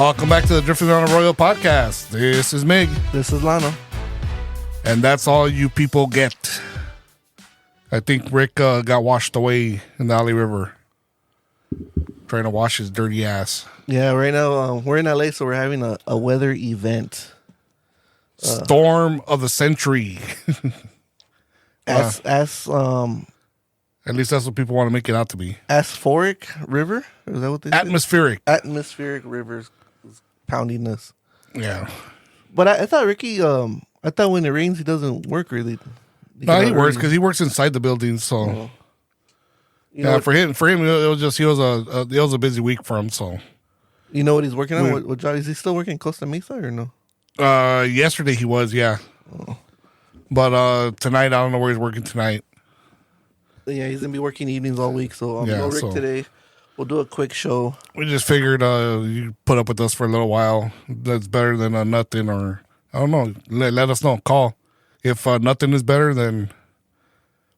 Welcome back to the Drifting on a Royal podcast. This is Mig. This is Lano. And that's all you people get. I think Rick got washed away in the Alley River. Trying to wash his dirty ass. Yeah, right now we're in LA, so we're having a weather event. Storm of the century. At least that's what people want to make it out to be. Asphoric River? Is that what they say? Atmospheric rivers pounding us. Yeah. But I thought Ricky, I thought when it rains, he doesn't work really. No, he works because he works inside the building. So, for him, it was a busy week for him. So, you know what he's working on? What job is he still working in Costa Mesa or no? Yesterday he was, yeah. Oh. But tonight I don't know where he's working tonight. Yeah, he's gonna be working evenings all week. So no Rick today. We'll do a quick show. We just figured you put up with us for a little while. That's better than nothing, or I don't know. Let us know. Call. If nothing is better, then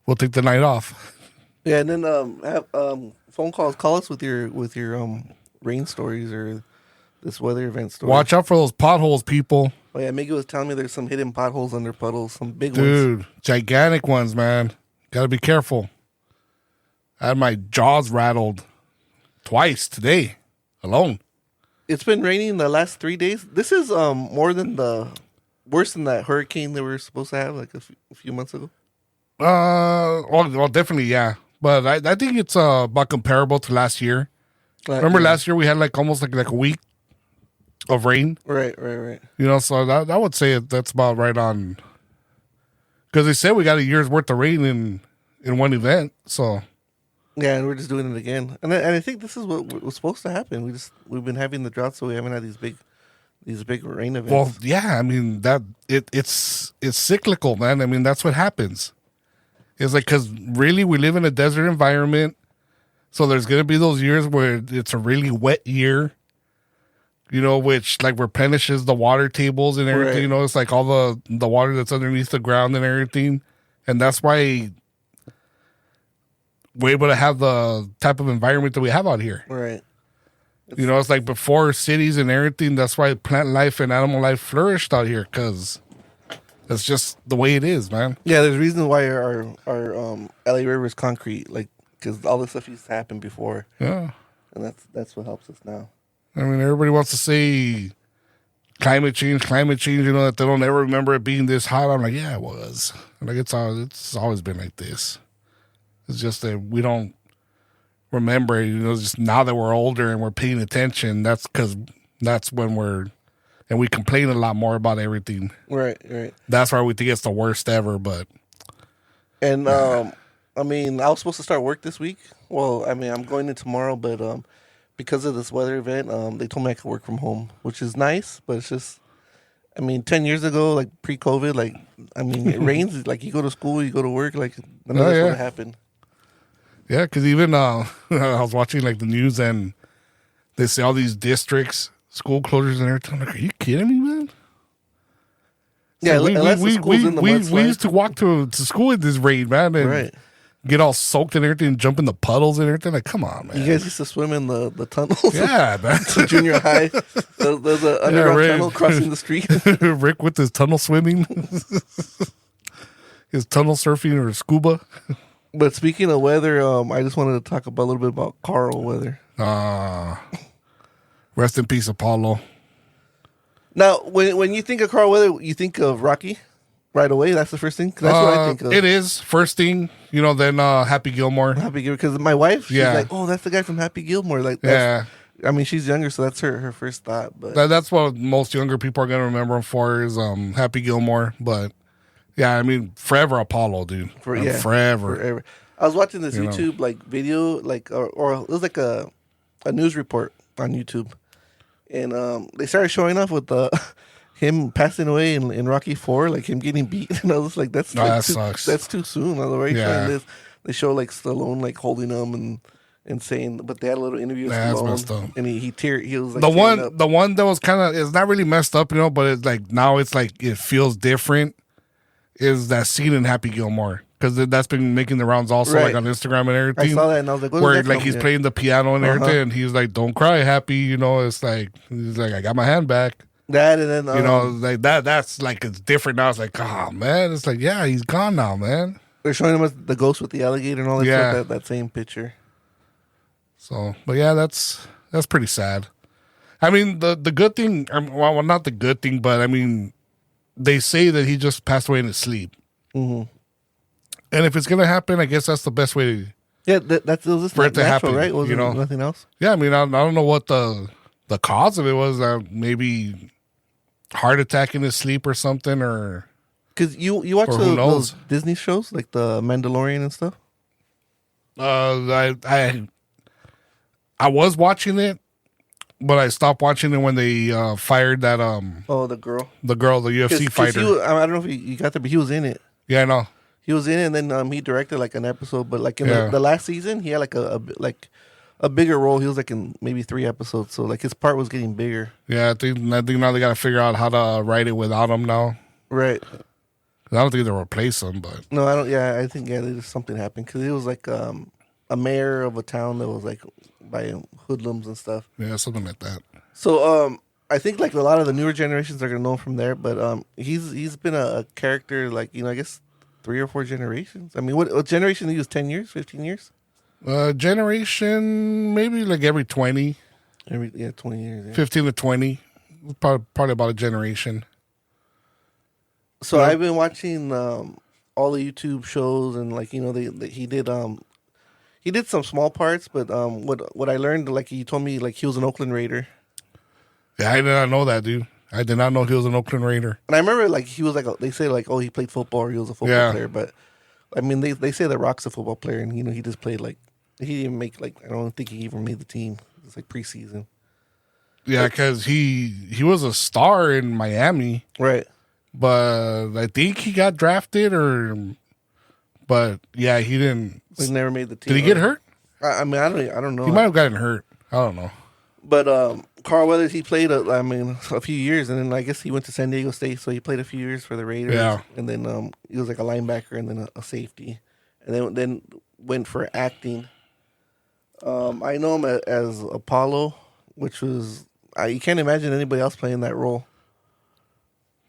we'll take the night off. Yeah, and then have phone calls. Call us with your rain stories or this weather event story. Watch out for those potholes, people. Oh yeah, Miggy was telling me there's some hidden potholes under puddles, some big ones. Dude, gigantic ones, man. Got to be careful. I had my jaws rattled twice today alone. It's been raining the last 3 days. This is worse than that hurricane that we were supposed to have like a few months ago. Well, definitely, yeah. But I think it's about comparable to last year. Remember last year we had like almost like a week of rain. Right. You know, so I would say that's about right on. Because they said we got a year's worth of rain in one event, so. Yeah, and we're just doing it again, and I think this is what was supposed to happen. We've been having the drought, so we haven't had these big rain events. Well, yeah, I mean that it's cyclical, man. I mean that's what happens. It's like because really we live in a desert environment, so there's gonna be those years where it's a really wet year. You know, which like replenishes the water tables and everything. Right. You know, it's like all the water that's underneath the ground and everything, and that's why we're able to have the type of environment that we have out here. Right. You know, it's like before cities and everything. That's why plant life and animal life flourished out here, because that's just the way it is, man. Yeah, there's reasons why our LA River is concrete, like because all this stuff used to happen before. Yeah, and that's what helps us now. I mean, everybody wants to say climate change. You know, that they don't ever remember it being this hot. I'm like, yeah, it was. Like it's always been like this. It's just that we don't remember, you know, just now that we're older and we're paying attention, that's because that's when we complain a lot more about everything. Right. That's why we think it's the worst ever, but. And, I mean, I was supposed to start work this week. Well, I mean, I'm going in tomorrow, but because of this weather event, they told me I could work from home, which is nice, but it's just, I mean, 10 years ago, like pre-COVID, like, I mean, it rains, like you go to school, you go to work, like none of this would have happened. Yeah, because even I was watching like the news and they say all these districts, school closures and everything. I'm like, are you kidding me, man? Yeah, we used to walk to school in this rain, man, and get all soaked and everything, and jump in the puddles and everything. Like, come on, man. You guys used to swim in the tunnels? Yeah, man. Junior high. There's an underground tunnel crossing the street. Rick with his tunnel swimming. His tunnel surfing or scuba. But speaking of weather, I just wanted to talk a little bit about Carl weather. Rest in peace, Apollo. Now, when you think of Carl weather, you think of Rocky right away. That's the first thing. That's what I think of. It is first thing, you know. Then Happy Gilmore. Because my wife, she's like, "Oh, that's the guy from Happy Gilmore." Like, I mean, she's younger, so that's her first thought. But that's what most younger people are gonna remember him for is Happy Gilmore, but. Yeah, I mean, forever Apollo, dude. Forever. I was watching this YouTube like video, like or it was like a news report on YouTube, and they started showing off with him passing away in Rocky IV, like him getting beat, and I was like, that sucks. That's too soon. Otherwise, this, they show like Stallone like holding him and saying, but they had a little interview with Stallone, and he was like the one that was kind of, it's not really messed up, you know, but it's like now it's like it feels different. Is that scene in Happy Gilmore? because that's been making the rounds also, Right. like on Instagram and everything. I saw that and I was like, what where like he's playing the piano and everything, Uh-huh. and he's like, "Don't cry, happy." You know, it's like he's like, "I got my hand back." that, and then You know, like that. That's like it's different now. It's like, oh man, it's like, yeah, he's gone now, man. they're showing him as the ghost with the alligator and all that Yeah. stuff. That same picture. So, but yeah, that's pretty sad. I mean, the good thing, well, not the good thing, but I mean, they say that he just passed away in his sleep. Mm-hmm. And if it's gonna happen, I guess that's the best way to. Yeah, that's it was just For it to natural, happen, right? Wasn't you know? nothing else. Yeah, I mean, I don't know what the cause of it was. Maybe heart attack in his sleep or something, or Because you watch Or who those knows? Disney shows like the Mandalorian and stuff. I was watching it, but I stopped watching it when they fired that Oh, the girl, the girl, the UFC fighter. I don't know if you got there, but he was in it. Yeah, I know. He was in it, and then he directed like an episode. But like in Yeah. the last season, he had like a bigger role. He was like in maybe 3 episodes, so like his part was getting bigger. Yeah, I think now they got to figure out how to write it without him now. Right. I don't think they'll replace him, but No, I don't. Yeah, I think there's something happened because it was like a mayor of a town that was like by hoodlums and stuff. yeah, something like that. So I think like a lot of the newer generations are gonna know him from there. But he's been a character like I guess 3 or 4 generations. I mean, what generation he was? 10 years, 15 years? Generation, maybe like every 20, 20 years. Yeah. 15 to 20. Probably about a generation. So Yeah. I've been watching all the YouTube shows and like he did some small parts, but what I learned, like he told me, like he was an Oakland Raider. Yeah, I did not know that, dude. I did not know he was an Oakland Raider. And I remember like he was like they say like, oh, he played football or he was a football player, but I mean they say that Rock's a football player and he just played like he didn't make like I don't think he even made the team. It's like preseason. Yeah, because he was a star in Miami, Right. but I think he got drafted but yeah, he didn't. He never made the team. Did he get hurt? I mean I don't know. He might have gotten hurt. I don't know. But Carl Weathers, he played a few years, and then I guess he went to San Diego State, so he played a few years for the Raiders. Yeah. And then he was like a linebacker and then a safety, and then went for acting. I know him as Apollo, which was you can't imagine anybody else playing that role.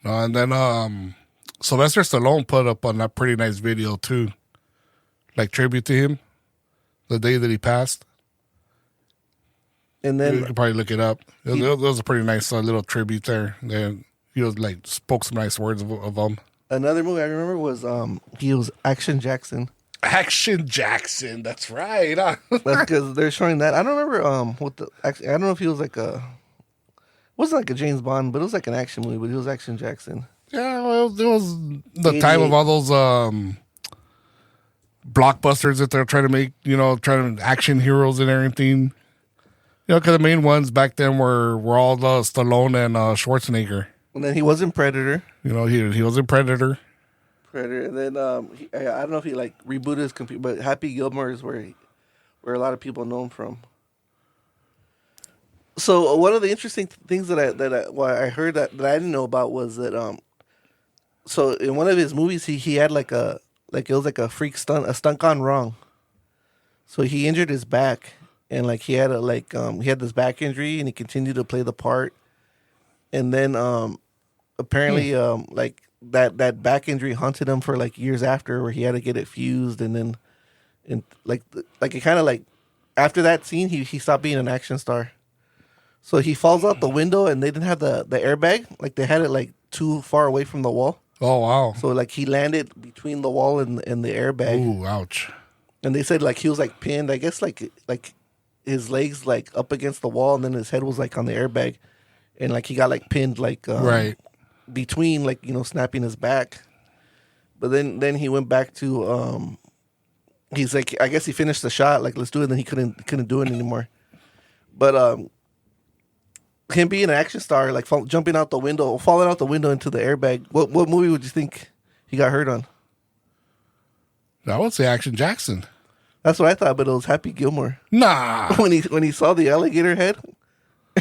And then Sylvester Stallone put up on that pretty nice video too, like tribute to him, the day that he passed. And You then could probably look it up. It was a pretty nice little tribute there. Then he was like spoke some nice words of him. another movie I remember was he was Action Jackson. Action Jackson, that's right. Huh? That's because they're showing that. I don't remember I don't know if he was like it wasn't like a James Bond, but it was like an action movie. But he was Action Jackson. Yeah, well, it was the time of all those blockbusters that they're trying to make. Trying to action heroes and everything. Because the main ones back then were all Stallone and Schwarzenegger. And then he was in Predator. He was in Predator. And then I don't know if he like rebooted his computer, but Happy Gilmore is where a lot of people know him from. So one of the interesting things that I heard that I didn't know about was that so in one of his movies he had it was like a freak stunt, a stunt gone wrong. So he injured his back and like he had he had this back injury and he continued to play the part. And then apparently like that back injury haunted him for like years after, where he had to get it fused, and then like it kind of like after that scene he stopped being an action star. So he falls out the window and they didn't have the airbag, like they had it like too far away from the wall. Oh wow! So like he landed between the wall and the airbag. Ooh, ouch! And they said like he was like pinned, I guess like his legs like up against the wall, and then his head was like on the airbag, and like he got like pinned like Right. between like snapping his back. But then he went back to he's like, I guess he finished the shot, like let's do it, and then he couldn't do it anymore. But him being an action star, like jumping out the window, falling out the window into the airbag, what movie would you think he got hurt on? I would say Action Jackson. That's what I thought, but it was Happy Gilmore. Nah. when he saw the alligator head,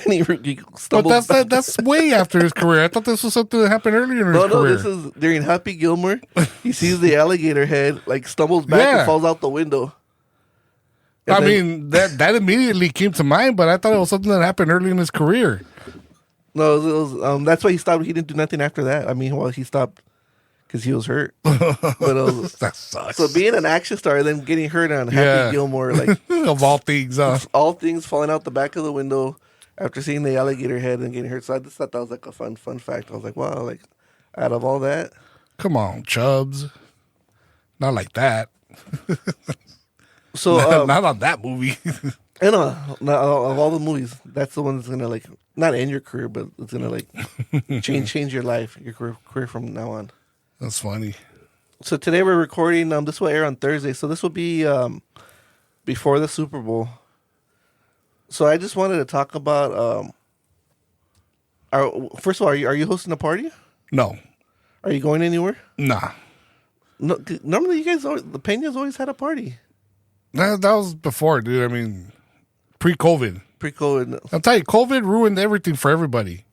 and he But stumbles back. that's way after his career. I thought this was something that happened earlier in his No, career. this is during Happy Gilmore. He sees the alligator head, like stumbles back Yeah. and falls out the window. And I then- mean, that immediately came to mind, but I thought it was something that happened early in his career. No, it was, that's why he stopped. He didn't do nothing after that. I mean, well, he stopped because he was hurt. But That sucks. so being an action star and then getting hurt on Happy Yeah. Gilmore, like Of all things, all things falling out the back of the window after seeing the alligator head and getting hurt. So I just thought that was like a fun fact. I was like, wow, like out of all that, come on, Chubbs. Not like that. so Not on that movie. and of all the movies, that's the one that's gonna like not end your career, but it's gonna like change your life, your career from now on. That's funny. So today we're recording. This will air on Thursday, so this will be before the Super Bowl. So I just wanted to talk about. First of all, are you hosting a party? No. Are you going anywhere? Nah. No. Normally, you guys, the Peñas always had a party That was before, dude. I mean, pre-COVID. pre-COVID. I'll tell you, COVID ruined everything for everybody.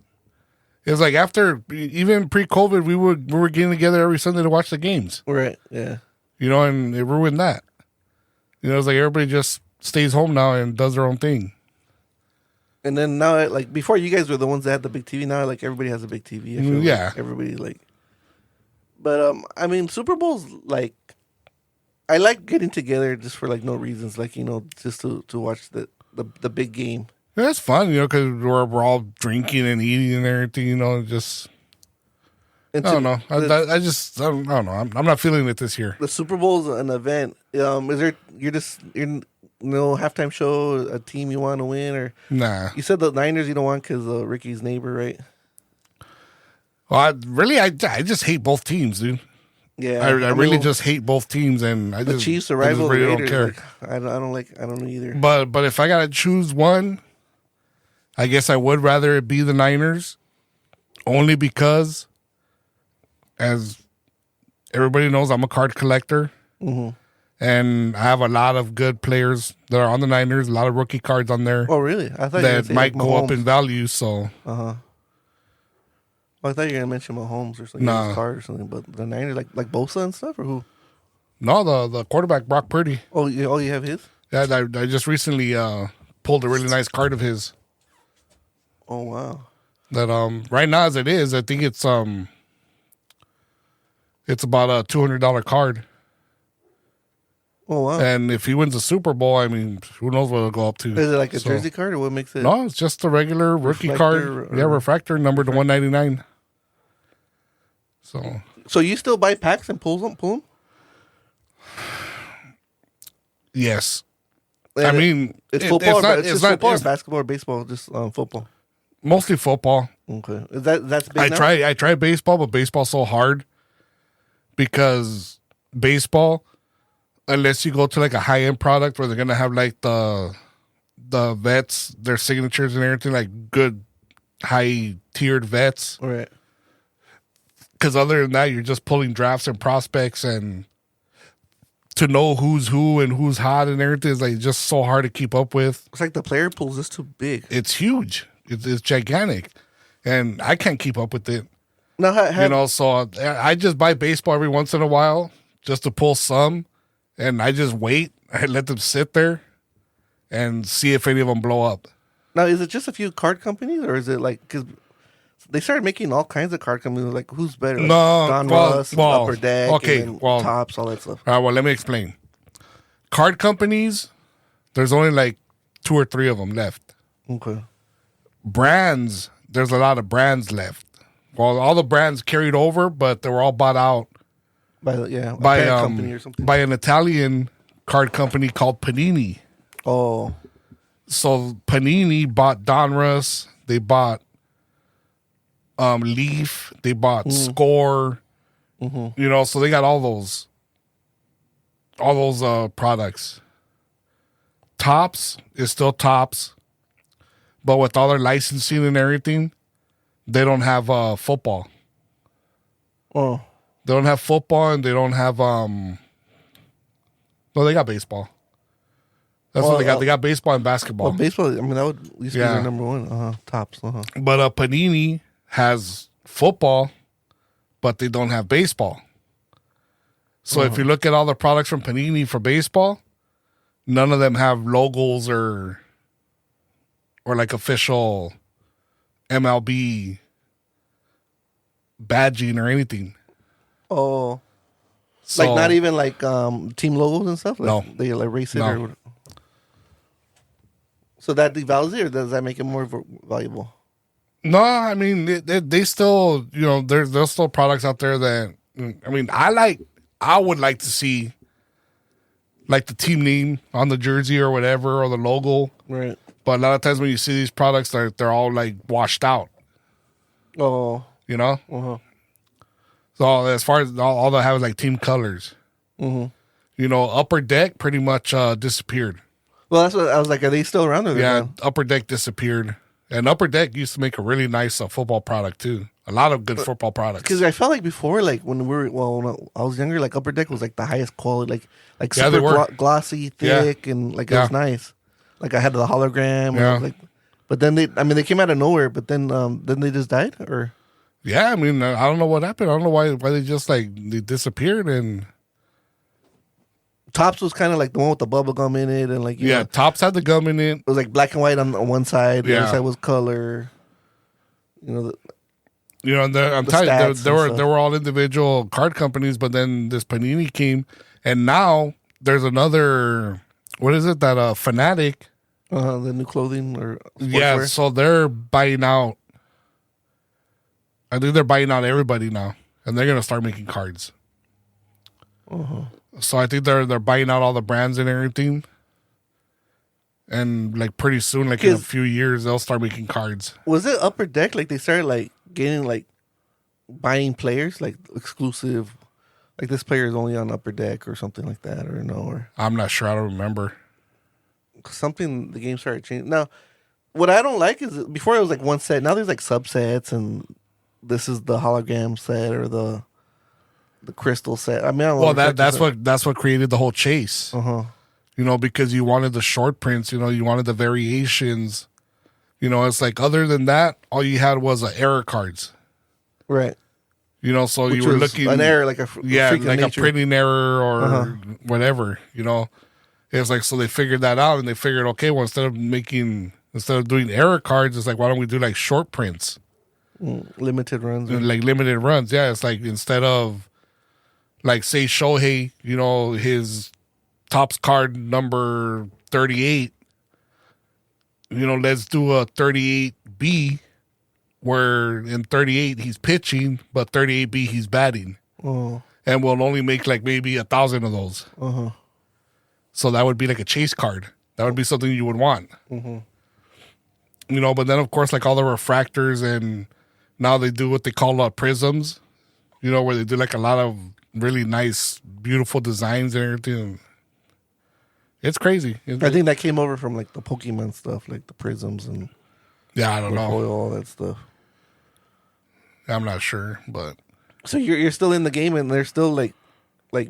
It was like after, even pre-COVID, we were getting together every Sunday to watch the games. Right. Yeah. You know, and it ruined that. You know, it's like everybody just stays home now and does their own thing. And then now, like before, you guys were the ones that had the big TV. Now, like everybody has a big TV. I feel Yeah. like everybody like. But I mean, Super Bowl's like, I like getting together just for like no reasons, like just to watch the big game. Yeah, that's fun, you know, because we're all drinking and eating and everything, you know, just, And I don't know. I don't know. I'm not feeling it this year. The Super Bowl's an event. Is there you're no halftime show, a team you want to win, or Nah. you said the Niners you don't want because Ricky's neighbor, right? Well, I just hate both teams, dude. Yeah, I really mean, just hate both teams, and I the just Chiefs, the I just rival really Raiders. don't care. Like, I don't know either. But if I gotta choose one, I guess I would rather it be the Niners, only because, as everybody knows, I'm a card collector, and I have a lot of good players that are on the Niners. A lot of rookie cards on there Oh, really? I thought you were that gonna say, might like, go up Mahomes. in value. So I thought you were gonna mention Mahomes or something, Nah. his card or something. But the Niners, like Bosa and stuff, or who? no, the quarterback Brock Purdy. Oh, you have his. Yeah, I just recently pulled a really nice card of his. Oh wow. That right now as it is, I think it's about a $200 card. Oh wow. And if he wins the Super Bowl, I mean, who knows what it'll go up to? Is it like a So- jersey card, or what makes it? No, it's just a regular rookie Refractor card. Yeah, refractor number to 199. So So you still buy packs and pull them? yes, And I mean it's it- football. It's it's just football, or it's basketball, or baseball. Just football. mostly football. Okay, that's big. now? I try baseball, but baseball's so hard because baseball, unless you go to like a high end product where they're gonna have like the vets, their signatures and everything, like good high tiered vets. All right. Because other than that, you're just pulling drafts and prospects, and to know who's who and who's hot and everything is like just so hard to keep up with. It's like the player pool's just too big. It's huge. It's gigantic, and I can't keep up with it. Now, You know, so I just buy baseball every once in a while just to pull some, and I just wait. I let them sit there and see if any of them blow up. now is it just a few card companies, or is it like because they started making all kinds of card companies? Like who's better? Like No, Don well, Russ, well, Upper Deck, okay, and then well- Tops, all that stuff. All right, well, let me explain. Card companies, there's only like 2 or 3 of them left. Okay. Brands, there's a lot of brands left. Well, all the brands carried over, but they were all bought out By a by parent company or something. by an Italian card company called Panini. Oh, So Panini bought Donruss, they bought Leaf, they bought Score. You know, so they got all those products. Tops is still Tops, but with all their licensing and everything, they don't have football. oh, They don't have football, and they don't have no, they got baseball. That's what they got. They got baseball and basketball. Well, baseball. I mean, that would at least be their number one. Tops. But Panini has football, but they don't have baseball. So if you look at all the products from Panini for baseball, none of them have logos or like official MLB badging or anything. Oh, So, like not even like team logos and stuff. Like No. they like race it. No. Or so that devalues it, or does that make it more valuable? No, I mean they still, there's still products out there that I mean I would like to see like the team name on the jersey or whatever or the logo. Right. But a lot of times when you see these products, they're all like washed out. Oh. You know. So as far as all they have is like team colors. Upper Deck pretty much disappeared. Well, that's what I was like. Are they still around? Or Yeah, gone? Upper Deck disappeared. And Upper Deck used to make a really nice football product too. A lot of good football products. Because I felt like before, like when when I was younger, like Upper Deck was like the highest quality, like Yeah, super glossy, thick, and like it was nice. Like I had the hologram. Yeah. But then they came out of nowhere. But then they just died, or yeah, I mean, I don't know what happened. I don't know why they just they disappeared. And Tops was kind of like the one with the bubble gum in it, and like Tops had the gum in it. It was like black and white on one side. The Yeah. other side was color. And I'm telling you, there were all individual card companies, but then this Panini came, and now there's another. What is it that Fanatic? The new clothing or yeah, sportswear? so they're buying out. I think they're buying out everybody now, and they're gonna start making cards. So I think they're buying out all the brands and everything, and like pretty soon, like in a few years, they'll start making cards. Was it Upper Deck? Like they started like getting like buying players like exclusive, like this player is only on Upper Deck or something like that, or no? Or I'm not sure. I don't remember. something. The game started changing. Now, what I don't like is before it was like one set. Now there's like subsets, and this is the hologram set or the crystal set. I mean, I don't Well, know that's what created the whole chase. Because you wanted the short prints. You wanted the variations. It's like other than that, all you had was error cards. right. So Which you were was looking an error, like a freak of like nature. a printing error or whatever. It's like so they figured that out and they figured, okay, well instead of doing error cards, it's like why don't we do like short prints, Limited runs. like limited runs? Yeah, it's like instead of like say Shohei, his Topps card number 38. Let's do a 38B. Where in 38 he's pitching, but 38B he's batting, and we'll only make like maybe 1,000 of those. So that would be like a chase card. That would be something you would want. But then of course like all the refractors, and now they do what they call prisms. Where they do like a lot of really nice, beautiful designs and everything. It's crazy. I think that came over from like the Pokemon stuff, like the prisms and I don't know. foil, all that stuff. I'm not sure, but so you're still in the game, and they're still like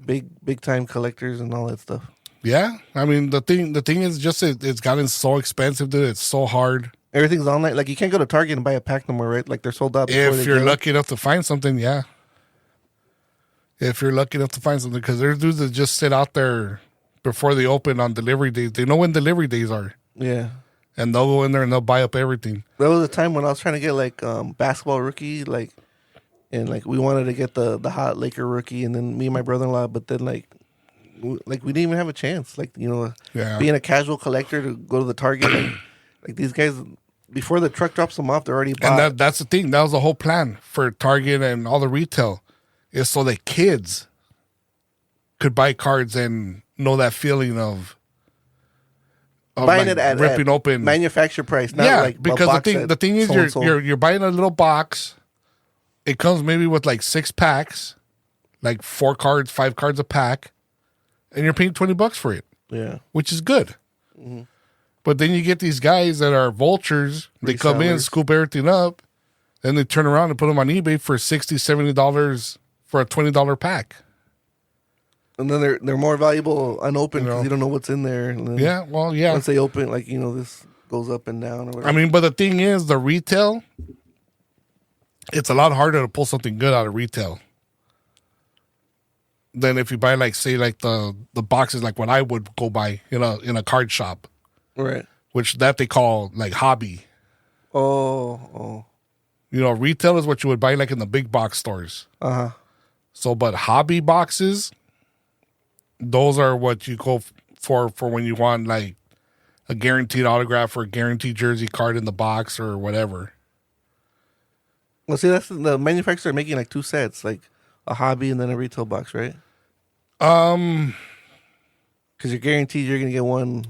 big time collectors and all that stuff. yeah. I mean, the thing is just it's gotten so expensive, dude. It's so hard. Everything's online. Like you can't go to Target and buy a pack no more, right? Like they're sold out. If you're lucky enough to find something, yeah. If you're lucky enough to find something, because there's dudes that just sit out there before they open on delivery days. They know when delivery days are. Yeah. And they'll go in there and they'll buy up everything. There was a time when I was trying to get like basketball rookie, like, and like we wanted to get the hot Laker rookie, and then me and my brother-in-law, but then like we didn't even have a chance. Like being a casual collector to go to the Target, like these guys before the truck drops them off, they're already bought. And that's the thing. That was the whole plan for Target and all the retail, is so that kids could buy cards and know that feeling of buying like it at ripping open manufacturer price. Not like because the thing is you're buying a little box. It comes maybe with like 6 packs, like 4 cards, 5 cards a pack, and you're paying $20 for it. Yeah, which is good. But then you get these guys that are vultures. They come in, scoop everything up, then they turn around and put them on eBay for $60, $70 for a $20 pack. And then they're more valuable unopened because you don't know what's in there. And then Yeah, well, yeah. once they open, like, this goes up and down. Or whatever. I mean, but the thing is, the retail, it's a lot harder to pull something good out of retail than if you buy, like, say, like the boxes, like what I would go buy in a card shop. Right. Which that they call, like, hobby. Oh. Retail is what you would buy, like, in the big box stores. Uh-huh. So, but hobby boxes, those are what you go for when you want, like, a guaranteed autograph or a guaranteed jersey card in the box or whatever. Well, see, that's the manufacturers are making, like, 2 sets, like a hobby and then a retail box, right? Because you're guaranteed you're going to get one.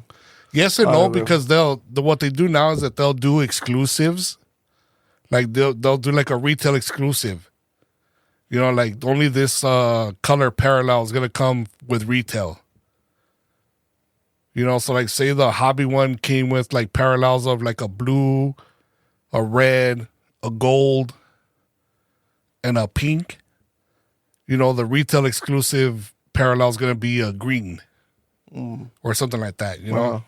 Yes and no, because what they do now is that they'll do exclusives. Like, they'll do, like, a retail exclusive. Like, only this color parallel is going to come with retail. So, like, say the hobby one came with, like, parallels of, like, a blue, a red, a gold, and a pink. The retail exclusive parallel is going to be a green. Or something like that, Wow.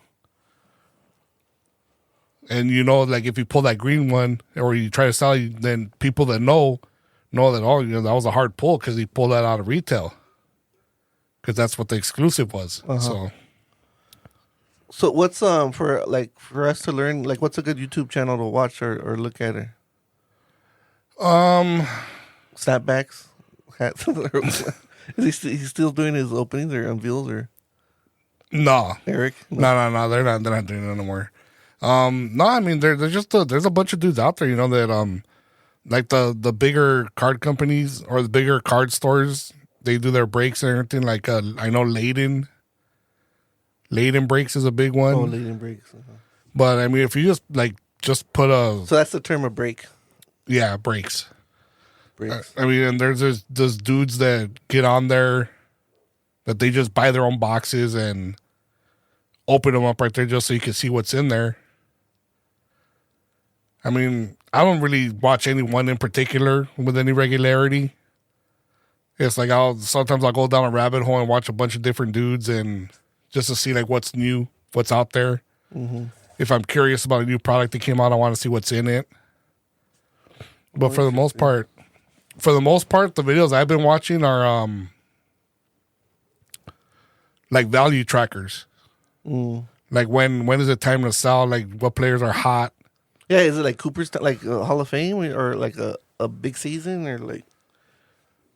And, like, if you pull that green one or you try to sell it, then people that know that, that was a hard pull because he pulled that out of retail. Because that's what the exclusive was. So what's for us to learn, like, what's a good YouTube channel to watch or look at it? Snapbacks? Hats? Is he still doing his openings or unveils or? No. Eric? No. They're not doing it anymore. No, I mean, there's a bunch of dudes out there, that like the bigger card companies or the bigger card stores, they do their breaks and everything. Like I know Layden breaks is a big one. Oh, Layden breaks. But I mean, if you just put a, so that's the term of break. Yeah, breaks. Breaks. I mean, and there's dudes that get on there that they just buy their own boxes and open them up right there just so you can see what's in there. I mean, I don't really watch anyone in particular with any regularity. It's like sometimes I'll go down a rabbit hole and watch a bunch of different dudes and just to see, like, what's new, what's out there. Mm-hmm. If I'm curious about a new product that came out, I want to see what's in it. But for the most part, the videos I've been watching are like value trackers. Like when is it time to sell? Like what players are hot? Yeah, is it like Cooper's like Hall of Fame or like a big season or like?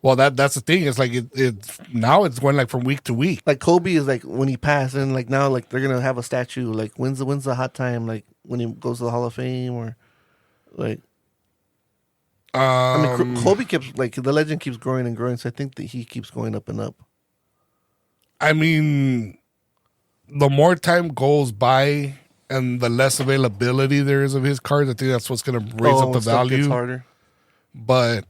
Well, that's the thing. It's like it now it's going like from week to week. Like Kobe is like when he passed, and like now like they're gonna have a statue. Like when's the hot time? Like when he goes to the Hall of Fame or like. I mean, Kobe keeps like the legend keeps growing and growing, so I think that he keeps going up and up. I mean, the more time goes by and the less availability there is of his cards, I think that's what's going to raise up the value. Gets harder. But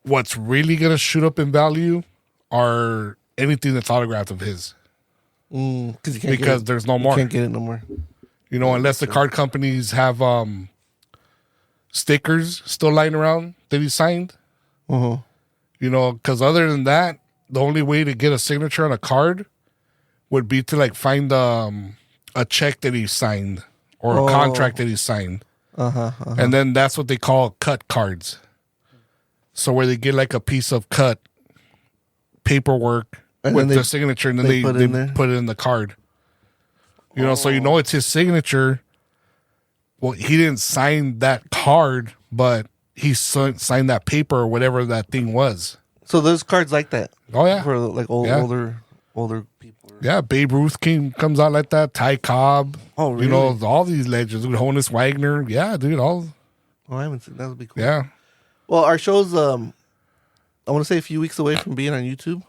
what's really going to shoot up in value are anything that's autographed of his. Because there's no more. You can't get it no more. Unless the card companies have stickers still lying around that he signed. Because other than that, the only way to get a signature on a card would be to like find a check that he signed or a contract that he signed. And then that's what they call cut cards. So where they get like a piece of cut paperwork and with the signature, and then they put it in the card. So it's his signature. Well, he didn't sign that card, but he signed that paper or whatever that thing was. So there's cards like that. Oh yeah, for like older people. Yeah, Babe Ruth comes out like that. Ty Cobb. Oh really? All these legends. Honus Wagner. Yeah, dude. All. Oh, I haven't seen. That would be cool. Yeah. Well, our show's I want to say a few weeks away from being on YouTube,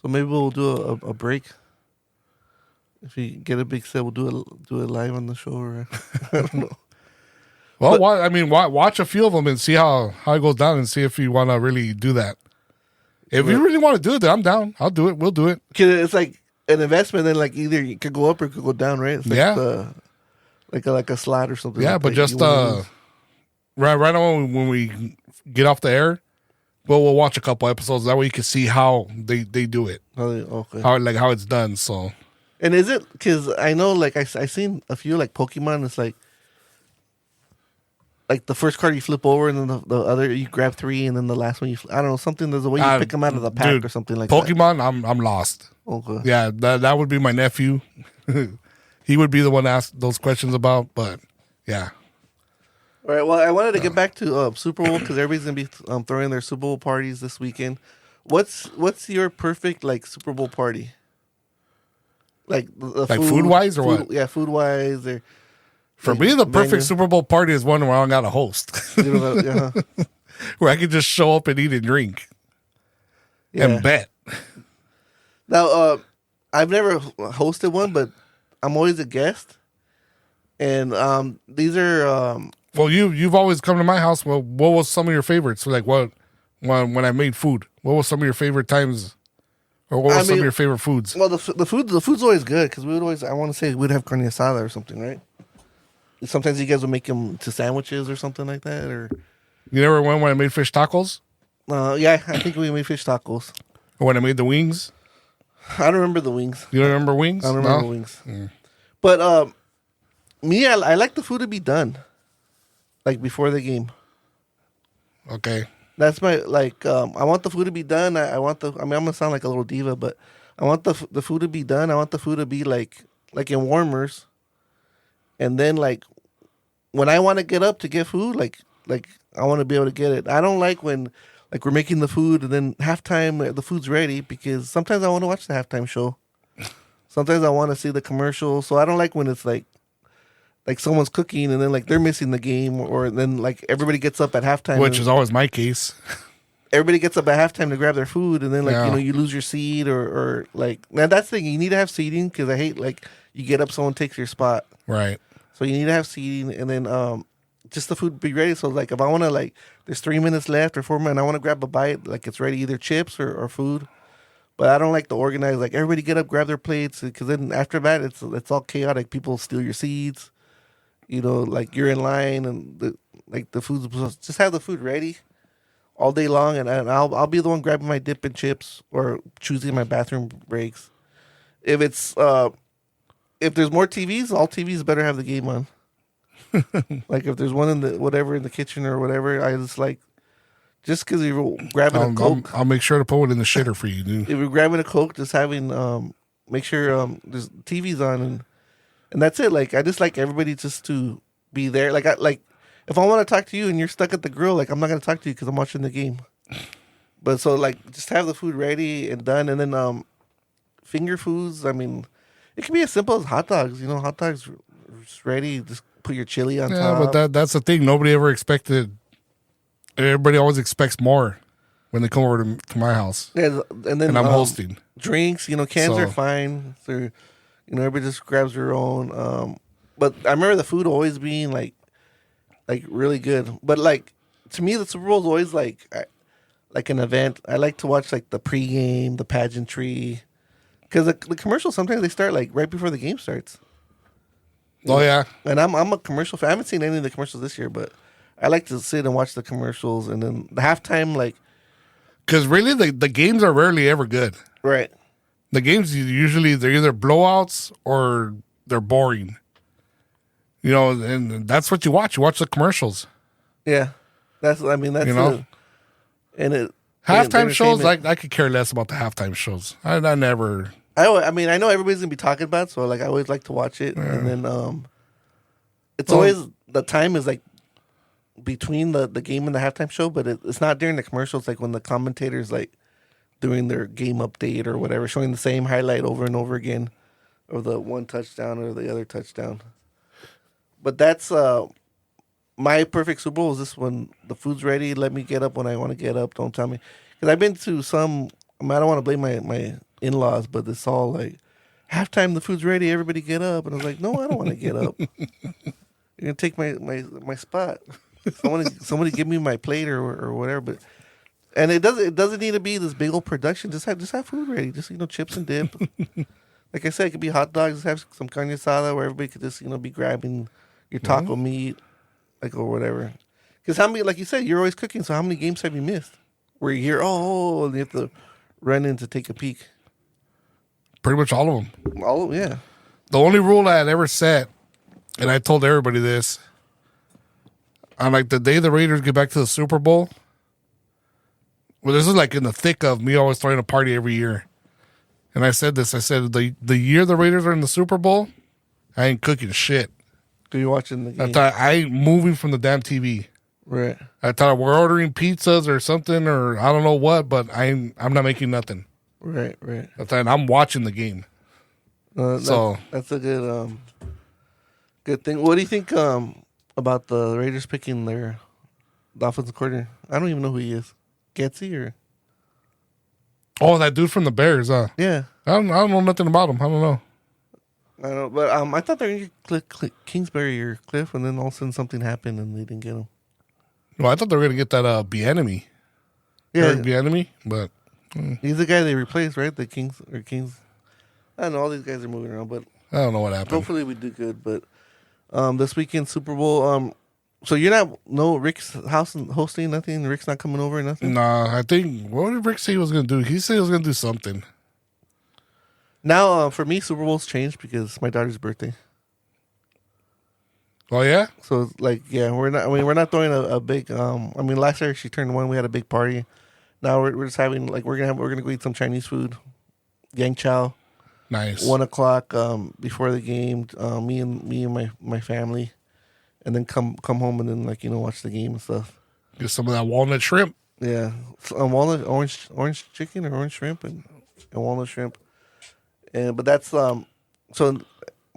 so maybe we'll do a break. If we get a big set, we'll do it live on the show. Or, I don't know. Well, watch a few of them and see how it goes down, and see if you want to really do that. If you really want to do it, then I'm down. I'll do it. We'll do it. It's like an investment. Then, like either it could go up or it could go down, right? It's like like a slot or something. Yeah, like but just right on when we get off the air, Well, we'll watch a couple episodes. That way you can see how they do it. Okay. How it's done. So. And is it because I know like I seen a few like Pokemon. It's like the first card you flip over, and then the other you grab 3, and then the last one I don't know, something. There's a way you pick them out of the pack, dude, or something like Pokemon, that. I'm lost. Okay. Yeah, that would be my nephew. He would be the one to ask those questions about. But yeah. All right. Well, I wanted to get back to Super Bowl because everybody's gonna be throwing their Super Bowl parties this weekend. What's your perfect like Super Bowl party? Like food wise or what? Yeah, food wise. Or for me, the perfect Super Bowl party is one where I don't got a host, where I can just show up and eat and drink, and bet. Now, I've never hosted one, but I'm always a guest, and these are. Well, you've always come to my house. Well, what was some of your favorites? Like when I made food, what was some of your favorite times? Or what was some of your favorite foods? Well, the food's always good because we would always, I want to say we'd have carne asada or something, right? Sometimes you guys would make them to sandwiches or something like that. Or you never went when I made fish tacos? Yeah, I think we made fish tacos. Or when I made the wings? I don't remember the wings. You don't remember wings? I don't remember wings. Mm. But me, I like the food to be done, like before the game. Okay. That's my I want the food to be done. I'm gonna sound like a little diva, but I want the food to be done. I want the food to be like in warmers, and then like when I want to get up to get food, like I want to be able to get it. I don't like when like we're making the food and then halftime the food's ready because sometimes I want to watch the halftime show. Sometimes I want to see the commercial, so I don't like when it's like someone's cooking and then like they're missing the game, or then like everybody gets up at halftime, which is always my case. Everybody gets up at halftime to grab their food, and then like you lose your seat, or like man, that's the thing. You need to have seating because I hate like you get up, someone takes your spot. Right. So you need to have seating, and then just the food be ready. So like if I want to like, there's 3 minutes left or 4 minutes, I want to grab a bite, like it's ready, either chips or food. But I don't like to organize like everybody get up, grab their plates, because then after that it's all chaotic. People steal your seats. You know, like you're in line, and the food's just have the food ready all day long, and I'll be the one grabbing my dip and chips or choosing my bathroom breaks. If it's if there's more TVs, all TVs better have the game on. Like if there's one in the kitchen or whatever, I just because you're grabbing a Coke, I'll make sure to put it in the shitter for you, dude. If you're grabbing a Coke, just having make sure there's TVs on and that's it. Like I just like everybody just to be there. Like if I want to talk to you and you're stuck at the grill, like I'm not gonna talk to you because I'm watching the game. But so like just have the food ready and done, and then finger foods. I mean, it can be as simple as hot dogs. You know, hot dogs just ready. Just put your chili on top. Yeah, but that's the thing. Nobody ever expected. Everybody always expects more when they come over to my house. Yeah, and then I'm hosting drinks. You know, cans are fine. So, you know, everybody just grabs their own. But I remember the food always being like really good. But like to me, the Super Bowl is always like an event. I like to watch like the pregame, the pageantry, because the commercials sometimes they start like right before the game starts. Oh yeah, and I'm a commercial fan. I haven't seen any of the commercials this year, but I like to sit and watch the commercials, and then the halftime like. Because really, the games are rarely ever good. Right. The games they're either blowouts or they're boring. You know, and that's what you watch. You watch the commercials. Yeah, that's you know, halftime shows. I could care less about the halftime shows. I never. I mean, I know everybody's gonna be talking about it, so like I always like to watch it, and then it's always the time is like between the game and the halftime show, but it's not during the commercials. Like when the commentators like doing their game update or whatever, showing the same highlight over and over again of the one touchdown or the other touchdown. But that's my perfect Super Bowl is this when the food's ready. Let me get up when I want to get up. Don't tell me. Because I've been to some, I don't want to blame my in-laws, but it's all like, halftime, the food's ready, everybody get up. And I was like, no, I don't want to get up. You're going to take my spot. Somebody give me my plate or whatever. But and it doesn't need to be this big old production. Just have food ready. Just chips and dip. Like I said, it could be hot dogs. Just have some carne asada where everybody could just be grabbing your taco meat, like or whatever. Because how many, like you said, you're always cooking. So how many games have you missed? where you hear, oh, and you have to run in to take a peek. Pretty much all of them. Oh, yeah. The only rule I had ever set, and I told everybody this, on like the day the Raiders get back to the Super Bowl, well, this is like in the thick of me always throwing a party every year. And I said this, I said, the year the Raiders are in the Super Bowl, I ain't cooking shit. So you're watching the game? I thought I ain't moving from the damn TV. Right. I thought we're ordering pizzas or something, or I don't know what, but I'm not making nothing. Right. I thought I'm watching the game. So that's a good thing. What do you think about the Raiders picking the offensive coordinator? I don't even know who he is. Getsy or? Oh, that dude from the Bears, huh? Yeah. I don't know nothing about him. I don't know. I don't know, but I thought they were going to get Kingsbury or Cliff, and then all of a sudden something happened and they didn't get him. Well, I thought they were going to get that Bieniemy. Yeah. Bieniemy, but... He's the guy they replaced, right? The Kings. I don't know. All these guys are moving around, but I don't know what happened. hopefully we do good. But this weekend, Super Bowl. So you're not Rick's house hosting nothing. Rick's not coming over or nothing. Nah, I think what did Rick say he was going to do? He said he was going to do something. Now, for me, Super Bowl's changed because it's my daughter's birthday. Oh yeah. So like, yeah, we're not throwing a big. Last year she turned 1. We had a big party. Now we're just having like we're gonna go eat some Chinese food, yang chow. Nice. 1:00 before the game. Me and my family, and then come home and then watch the game and stuff. Get some of that walnut shrimp. Yeah, walnut orange chicken or orange shrimp and walnut shrimp. But that's so.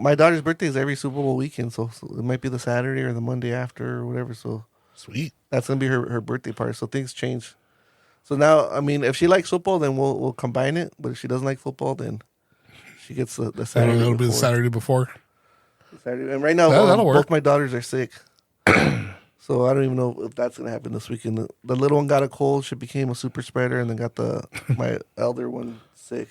My daughter's birthday is every Super Bowl weekend, so it might be the Saturday or the Monday after or whatever. So sweet. That's gonna be her birthday party. So things change. So now, if she likes football, then we'll combine it. But if she doesn't like football, then she gets the Saturday. It'll be the Saturday before. Saturday. And right now, both my daughters are sick. So I don't even know if that's gonna happen this weekend. The little one got a cold. She became a super spreader, and then got my elder one sick.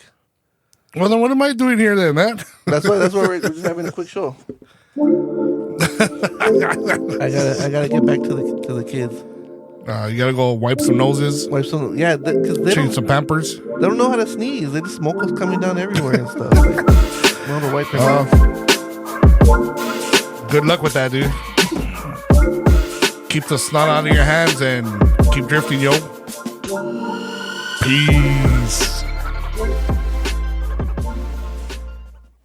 Well, then what am I doing here then, man? That's why we're just having a quick show. I gotta get back to the kids. You gotta go wipe some noses. Yeah, because they change some Pampers. They don't know how to sneeze. They just smoke is coming down everywhere and stuff. Know to wipe it off. Good luck with that, dude. Keep the snot out of your hands and keep drifting, yo. Peace.